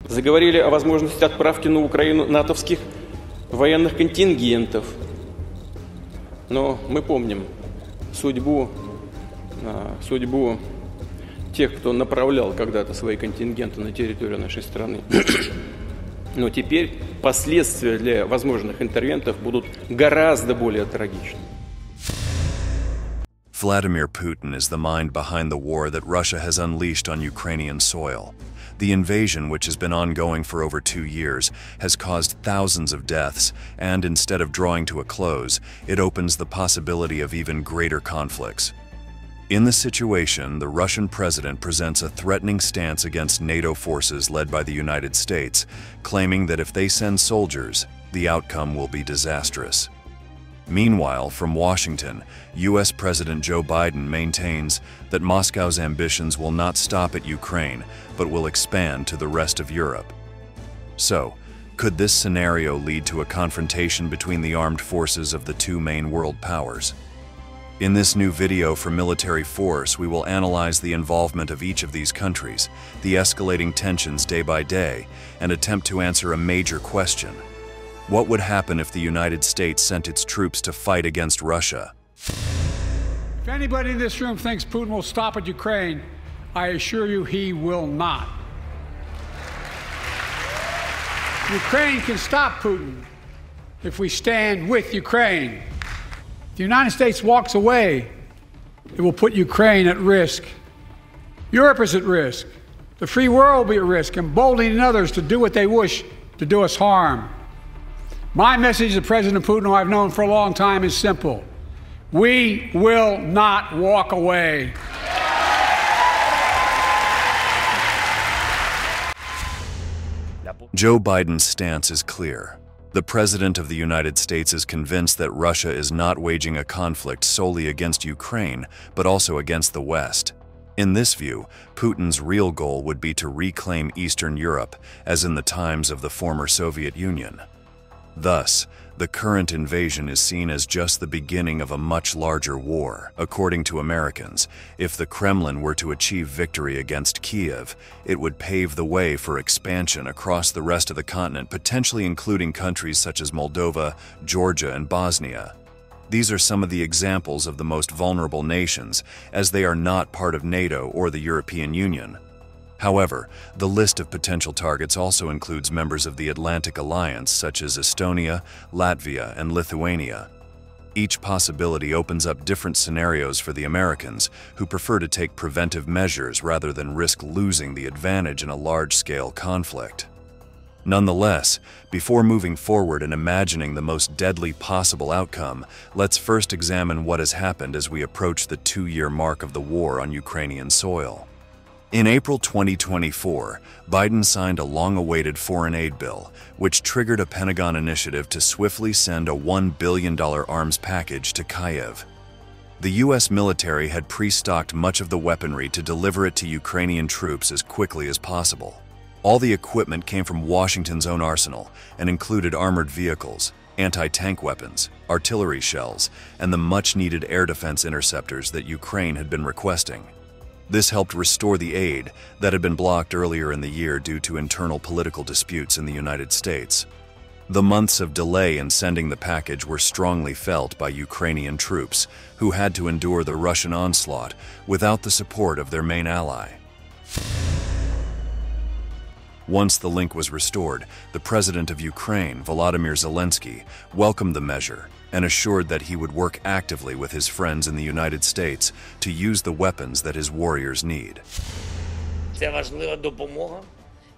Заговорили о возможности отправки на Украину натовских военных контингентов. Но мы помним судьбу тех, кто направлял когда-то свои контингенты на территорию нашей страны. Но теперь последствия для возможных интервентов будут гораздо более трагичны. Vladimir Putin is the mind behind the war that Russia has unleashed on Ukrainian soil. The invasion, which has been ongoing for over 2 years, has caused thousands of deaths, and instead of drawing to a close, it opens the possibility of even greater conflicts. In this situation, the Russian president presents a threatening stance against NATO forces led by the United States, claiming that if they send soldiers, the outcome will be disastrous. Meanwhile, from Washington, U.S. President Joe Biden maintains that Moscow's ambitions will not stop at Ukraine, but will expand to the rest of Europe. So, could this scenario lead to a confrontation between the armed forces of the two main world powers? In this new video for Military Force, we will analyze the involvement of each of these countries, the escalating tensions day by day, and attempt to answer a major question. What would happen if the United States sent its troops to fight against Russia? If anybody in this room thinks Putin will stop at Ukraine, I assure you he will not. Ukraine can stop Putin if we stand with Ukraine. If the United States walks away, it will put Ukraine at risk. Europe is at risk. The free world will be at risk, emboldening others to do what they wish to do us harm. My message to President Putin, who I've known for a long time, is simple. We will not walk away. Joe Biden's stance is clear. The President of the United States is convinced that Russia is not waging a conflict solely against Ukraine, but also against the West. In this view, Putin's real goal would be to reclaim Eastern Europe, as in the times of the former Soviet Union. Thus, the current invasion is seen as just the beginning of a much larger war. According to Americans, if the Kremlin were to achieve victory against Kiev, it would pave the way for expansion across the rest of the continent, potentially including countries such as Moldova, Georgia, and Bosnia. These are some of the examples of the most vulnerable nations, as they are not part of NATO or the European Union. However, the list of potential targets also includes members of the Atlantic Alliance such as Estonia, Latvia, and Lithuania. Each possibility opens up different scenarios for the Americans, who prefer to take preventive measures rather than risk losing the advantage in a large-scale conflict. Nonetheless, before moving forward and imagining the most deadly possible outcome, let's first examine what has happened as we approach the 2-year mark of the war on Ukrainian soil. In April 2024, Biden signed a long-awaited foreign aid bill, which triggered a Pentagon initiative to swiftly send a $1 billion arms package to Kyiv. The U.S. military had pre-stocked much of the weaponry to deliver it to Ukrainian troops as quickly as possible. All the equipment came from Washington's own arsenal and included armored vehicles, anti-tank weapons, artillery shells, and the much-needed air defense interceptors that Ukraine had been requesting. This helped restore the aid that had been blocked earlier in the year due to internal political disputes in the United States. The months of delay in sending the package were strongly felt by Ukrainian troops, who had to endure the Russian onslaught without the support of their main ally. Once the link was restored, the president of Ukraine, Vladimir Zelensky, welcomed the measure and assured that he would work actively with his friends in the United States to use the weapons that his warriors need. Це важлива допомога,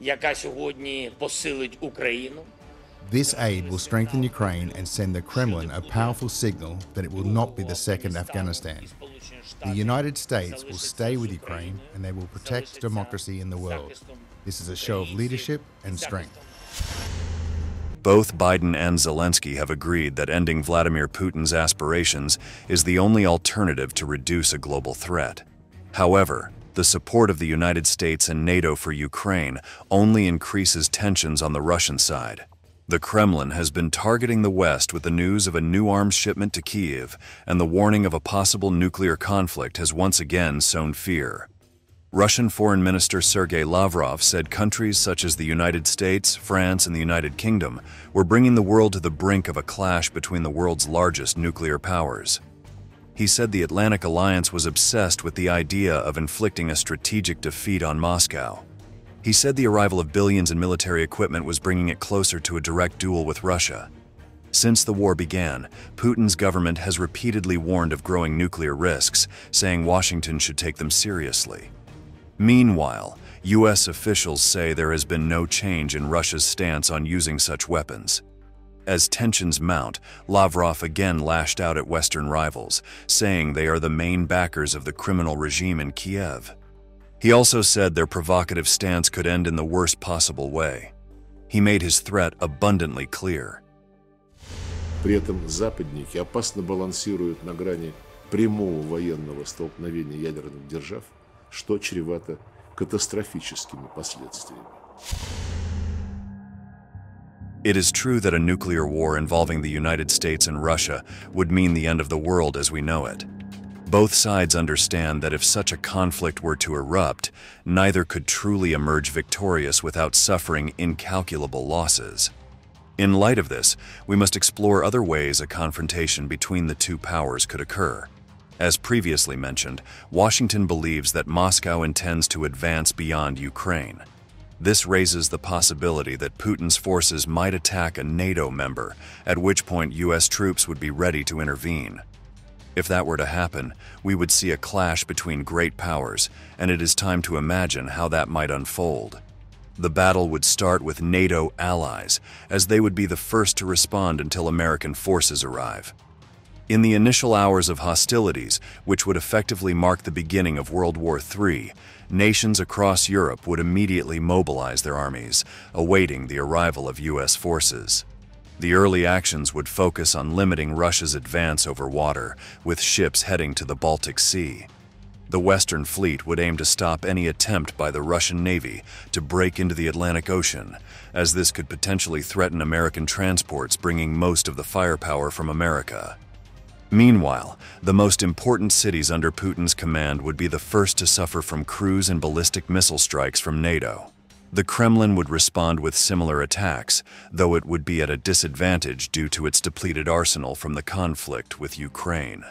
яка сьогодні посилить Україну. This aid will strengthen Ukraine and send the Kremlin a powerful signal that it will not be the second Afghanistan. The United States will stay with Ukraine and they will protect democracy in the world. This is a show of leadership and strength. Both Biden and Zelensky have agreed that ending Vladimir Putin's aspirations is the only alternative to reduce a global threat. However, the support of the United States and NATO for Ukraine only increases tensions on the Russian side. The Kremlin has been targeting the West with the news of a new arms shipment to Kyiv, and the warning of a possible nuclear conflict has once again sown fear. Russian Foreign Minister Sergei Lavrov said countries such as the United States, France, and the United Kingdom were bringing the world to the brink of a clash between the world's largest nuclear powers. He said the Atlantic Alliance was obsessed with the idea of inflicting a strategic defeat on Moscow. He said the arrival of billions in military equipment was bringing it closer to a direct duel with Russia. Since the war began, Putin's government has repeatedly warned of growing nuclear risks, saying Washington should take them seriously. Meanwhile, U.S. officials say there has been no change in Russia's stance on using such weapons. As tensions mount, Lavrov again lashed out at Western rivals, saying they are the main backers of the criminal regime in Kiev. He also said their provocative stance could end in the worst possible way. He made his threat abundantly clear. При этом западники опасно балансируют на грани прямого военного столкновения ядерных держав, что чревато катастрофическими последствиями. It is true that a nuclear war involving the United States and Russia would mean the end of the world as we know it. Both sides understand that if such a conflict were to erupt, neither could truly emerge victorious without suffering incalculable losses. In light of this, we must explore other ways a confrontation between the two powers could occur. As previously mentioned, Washington believes that Moscow intends to advance beyond Ukraine. This raises the possibility that Putin's forces might attack a NATO member, at which point U.S. troops would be ready to intervene. If that were to happen, we would see a clash between great powers, and it is time to imagine how that might unfold. The battle would start with NATO allies, as they would be the first to respond until American forces arrive. In the initial hours of hostilities, which would effectively mark the beginning of World War III, nations across Europe would immediately mobilize their armies, awaiting the arrival of U.S. forces. The early actions would focus on limiting Russia's advance over water, with ships heading to the Baltic Sea. The Western Fleet would aim to stop any attempt by the Russian Navy to break into the Atlantic Ocean, as this could potentially threaten American transports bringing most of the firepower from America. Meanwhile, the most important cities under Putin's command would be the first to suffer from cruise and ballistic missile strikes from NATO. The Kremlin would respond with similar attacks, though it would be at a disadvantage due to its depleted arsenal from the conflict with Ukraine.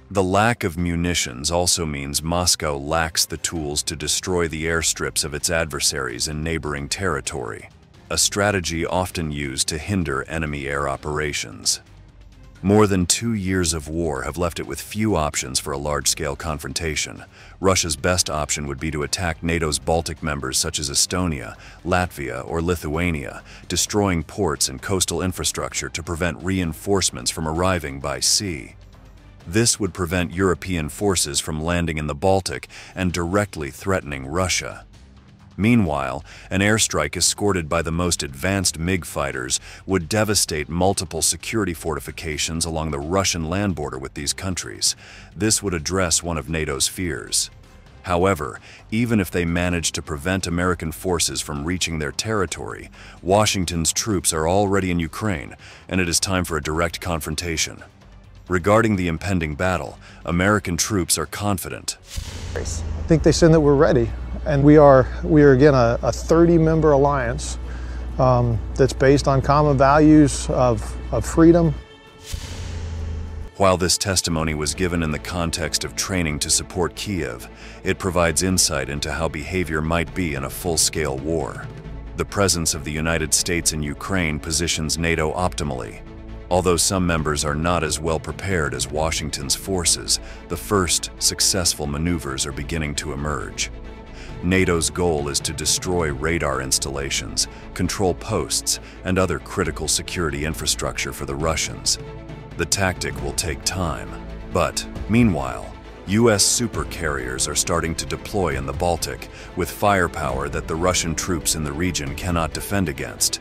The lack of munitions also means Moscow lacks the tools to destroy the airstrips of its adversaries in neighboring territory, a strategy often used to hinder enemy air operations. More than 2 years of war have left it with few options for a large-scale confrontation. Russia's best option would be to attack NATO's Baltic members such as Estonia, Latvia, or Lithuania, destroying ports and coastal infrastructure to prevent reinforcements from arriving by sea. This would prevent European forces from landing in the Baltic and directly threatening Russia. Meanwhile, an airstrike escorted by the most advanced MiG fighters would devastate multiple security fortifications along the Russian land border with these countries. This would address one of NATO's fears. However, even if they managed to prevent American forces from reaching their territory, Washington's troops are already in Ukraine, and it is time for a direct confrontation. Regarding the impending battle, American troops are confident. I think they said that we're ready. And we are again a 30-member alliance that's based on common values of freedom. While this testimony was given in the context of training to support Kiev, it provides insight into how behavior might be in a full-scale war. The presence of the United States in Ukraine positions NATO optimally. Although some members are not as well prepared as Washington's forces, the first successful maneuvers are beginning to emerge. NATO's goal is to destroy radar installations, control posts, and other critical security infrastructure for the Russians. The tactic will take time, but meanwhile, U.S. supercarriers are starting to deploy in the Baltic with firepower that the Russian troops in the region cannot defend against.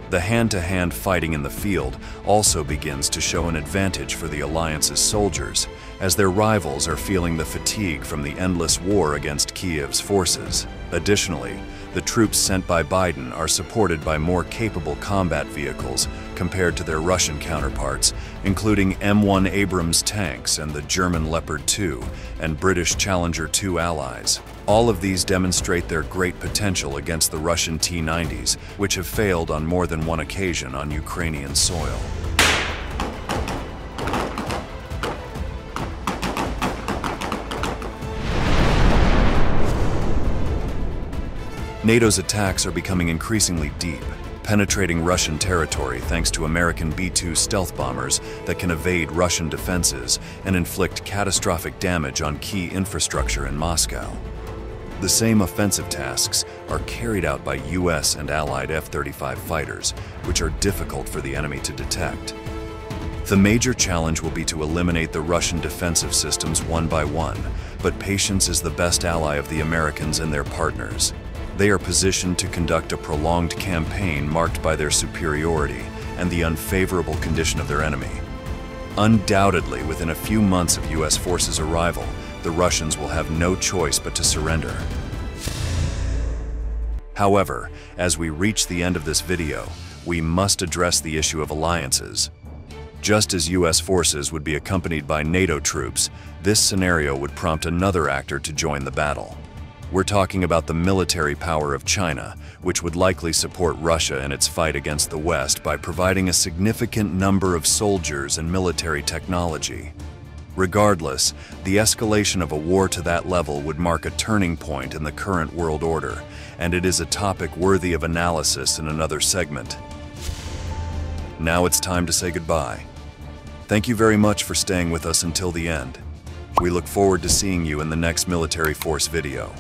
The hand-to-hand fighting in the field also begins to show an advantage for the alliance's soldiers, as their rivals are feeling the fatigue from the endless war against Kiev's forces. Additionally, the troops sent by Biden are supported by more capable combat vehicles, compared to their Russian counterparts, including M1 Abrams tanks and the German Leopard 2 and British Challenger 2 allies. All of these demonstrate their great potential against the Russian T-90s, which have failed on more than one occasion on Ukrainian soil. NATO's attacks are becoming increasingly deep, penetrating Russian territory thanks to American B-2 stealth bombers that can evade Russian defenses and inflict catastrophic damage on key infrastructure in Moscow. The same offensive tasks are carried out by US and allied F-35 fighters, which are difficult for the enemy to detect. The major challenge will be to eliminate the Russian defensive systems one by one, but patience is the best ally of the Americans and their partners. They are positioned to conduct a prolonged campaign marked by their superiority and the unfavorable condition of their enemy. Undoubtedly, within a few months of US forces' arrival, the Russians will have no choice but to surrender. However, as we reach the end of this video, we must address the issue of alliances. Just as US forces would be accompanied by NATO troops, this scenario would prompt another actor to join the battle. We're talking about the military power of China, which would likely support Russia in its fight against the West by providing a significant number of soldiers and military technology. Regardless, the escalation of a war to that level would mark a turning point in the current world order, and it is a topic worthy of analysis in another segment. Now it's time to say goodbye. Thank you very much for staying with us until the end. We look forward to seeing you in the next military force video.